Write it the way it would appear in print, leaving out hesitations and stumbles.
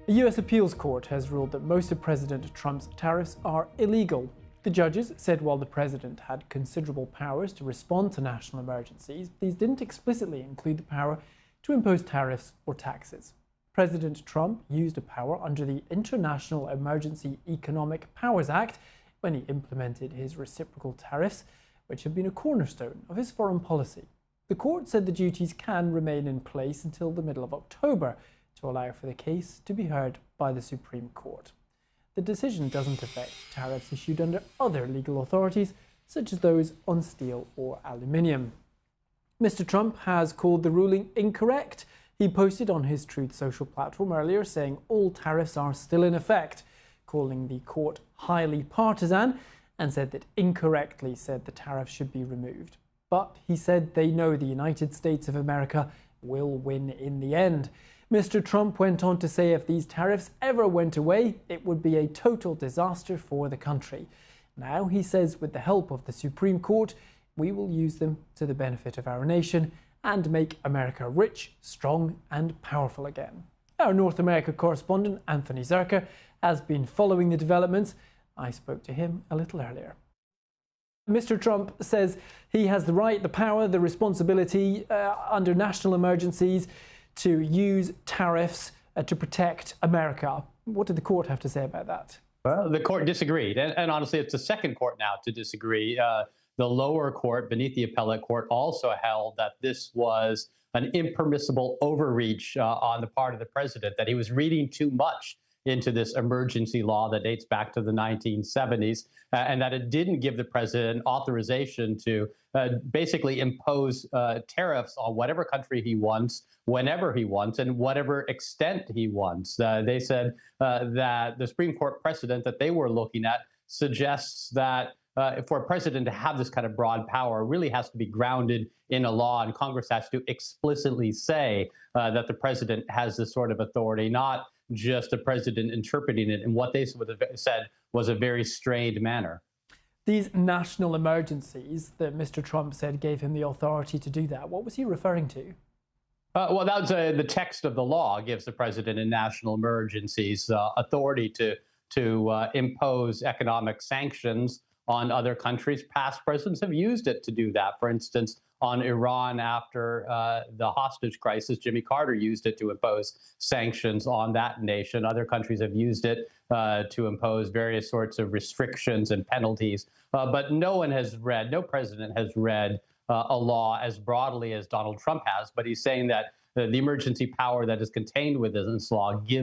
The US Appeals Court has ruled that most of President Trump's tariffs are illegal. The judges said while the president had considerable powers to respond to national emergencies, these didn't explicitly include the power to impose tariffs or taxes. President Trump used a power under the International Emergency Economic Powers Act when he implemented his reciprocal tariffs, which have been a cornerstone of his foreign policy. The court said the duties can remain in place until the middle of October to allow for the case to be heard by the Supreme Court. The decision doesn't affect tariffs issued under other legal authorities, such as those on steel or aluminium. Mr. Trump has called the ruling incorrect. He posted on his Truth Social platform earlier saying all tariffs are still in effect, calling the court highly partisan, and said that incorrectly said the tariffs should be removed. But he said they know the United States of America will win in the end. Mr. Trump went on to say if these tariffs ever went away, it would be a total disaster for the country. Now, he says, with the help of the Supreme Court, we will use them to the benefit of our nation and make America rich, strong and powerful again. Our North America correspondent, Anthony Zerker, has been following the developments. I spoke to him a little earlier. Mr. Trump says he has the right, the power, the responsibility under national emergencies to use tariffs to protect America. What did the court have to say about that? Well, the court disagreed. And honestly, it's the second court now to disagree. The lower court, beneath the appellate court, also held that this was an impermissible overreach on the part of the president, that he was reading too much into this emergency law that dates back to the 1970s, and that it didn't give the president authorization to basically impose tariffs on whatever country he wants, whenever he wants, and whatever extent he wants. They said that the Supreme Court precedent that they were looking at suggests that for a president to have this kind of broad power really has to be grounded in a law, and Congress has to explicitly say that the president has this sort of authority, not just the president interpreting it in what they said was a very strained manner. These national emergencies that Mr. Trump said gave him the authority to do that, what was he referring to? Well, that's the text of the law gives the president in national emergencies authority to impose economic sanctions on other countries. Past presidents have used it to do that. For instance, on Iran after the hostage crisis, Jimmy Carter used it to impose sanctions on that nation. Other countries have used it to impose various sorts of restrictions and penalties. But no president has read a law as broadly as Donald Trump has. But he's saying that the emergency power that is contained within this law gives